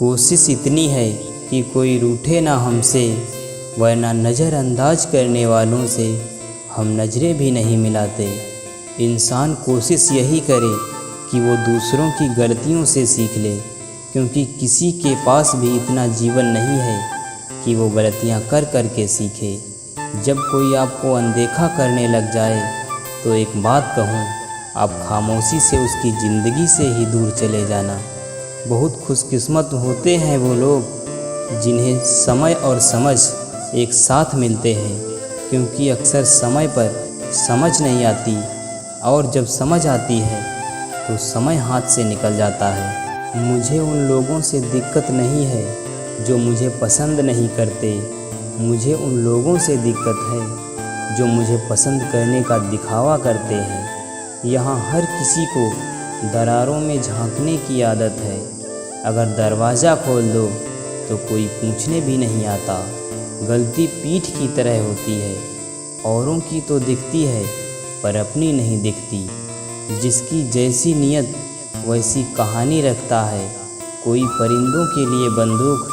कोशिश इतनी है कि कोई रूठे ना हमसे, वरना नज़रअंदाज करने वालों से हम नज़रें भी नहीं मिलाते। इंसान कोशिश यही करे कि वो दूसरों की गलतियों से सीख ले, क्योंकि किसी के पास भी इतना जीवन नहीं है कि वो गलतियाँ कर कर के सीखे। जब कोई आपको अनदेखा करने लग जाए तो एक बात कहूँ, आप खामोशी से उसकी ज़िंदगी से ही दूर चले जाना। बहुत खुशकिस्मत होते हैं वो लोग जिन्हें समय और समझ एक साथ मिलते हैं, क्योंकि अक्सर समय पर समझ नहीं आती और जब समझ आती है तो समय हाथ से निकल जाता है। मुझे उन लोगों से दिक्कत नहीं है जो मुझे पसंद नहीं करते, मुझे उन लोगों से दिक्कत है जो मुझे पसंद करने का दिखावा करते हैं। यहाँ हर किसी को दरारों में झांकने की आदत है। अगर दरवाज़ा खोल दो तो कोई पूछने भी नहीं आता। गलती पीठ की तरह होती है, औरों की तो दिखती है पर अपनी नहीं दिखती। जिसकी जैसी नीयत वैसी कहानी रखता है। कोई परिंदों के लिए बंदूक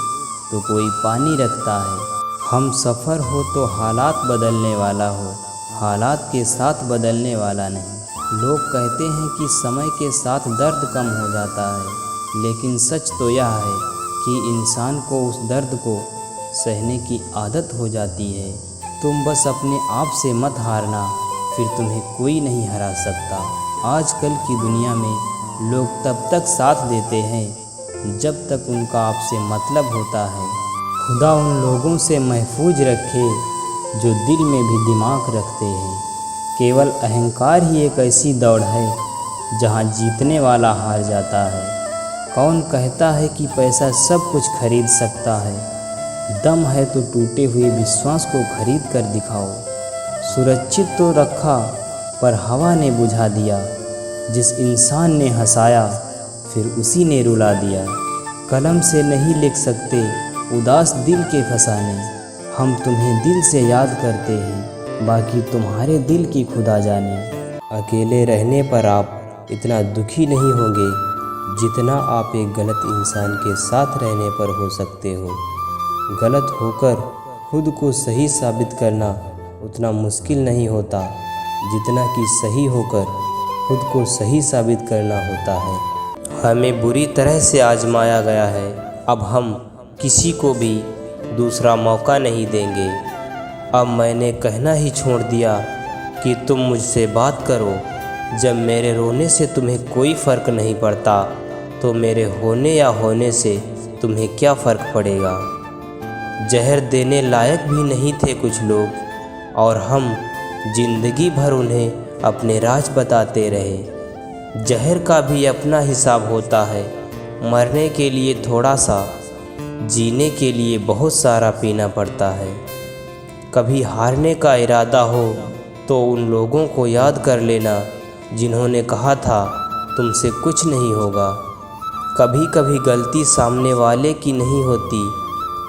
तो कोई पानी रखता है। हम सफ़र हो तो हालात बदलने वाला हो, हालात के साथ बदलने वाला नहीं। लोग कहते हैं कि समय के साथ दर्द कम हो जाता है, लेकिन सच तो यह है कि इंसान को उस दर्द को सहने की आदत हो जाती है। तुम बस अपने आप से मत हारना, फिर तुम्हें कोई नहीं हरा सकता। आजकल की दुनिया में लोग तब तक साथ देते हैं जब तक उनका आपसे मतलब होता है। खुदा उन लोगों से महफूज रखे जो दिल में भी दिमाग रखते हैं। केवल अहंकार ही एक ऐसी दौड़ है जहां जीतने वाला हार जाता है। कौन कहता है कि पैसा सब कुछ खरीद सकता है? दम है तो टूटे हुए विश्वास को खरीद कर दिखाओ। सुरक्षित तो रखा पर हवा ने बुझा दिया। जिस इंसान ने हंसाया फिर उसी ने रुला दिया। कलम से नहीं लिख सकते उदास दिल के फसाने। हम तुम्हें दिल से याद करते हैं, बाकी तुम्हारे दिल की खुदा जाने। अकेले रहने पर आप इतना दुखी नहीं होंगे जितना आप एक गलत इंसान के साथ रहने पर हो सकते हो। गलत होकर खुद को सही साबित करना उतना मुश्किल नहीं होता जितना कि सही होकर खुद को सही साबित करना होता है। हमें बुरी तरह से आजमाया गया है, अब हम किसी को भी दूसरा मौका नहीं देंगे। अब मैंने कहना ही छोड़ दिया कि तुम मुझसे बात करो। जब मेरे रोने से तुम्हें कोई फ़र्क नहीं पड़ता तो मेरे होने या होने से तुम्हें क्या फ़र्क पड़ेगा। जहर देने लायक भी नहीं थे कुछ लोग, और हम जिंदगी भर उन्हें अपने राज बताते रहे। जहर का भी अपना हिसाब होता है। मरने के लिए थोड़ा सा, जीने के लिए बहुत सारा पीना पड़ता है। कभी हारने का इरादा हो तो उन लोगों को याद कर लेना जिन्होंने कहा था तुमसे कुछ नहीं होगा। कभी कभी गलती सामने वाले की नहीं होती,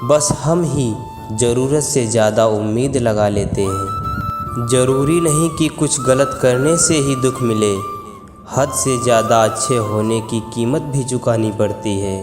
बस हम ही ज़रूरत से ज़्यादा उम्मीद लगा लेते हैं। ज़रूरी नहीं कि कुछ गलत करने से ही दुख मिले, हद से ज़्यादा अच्छे होने की कीमत भी चुकानी पड़ती है।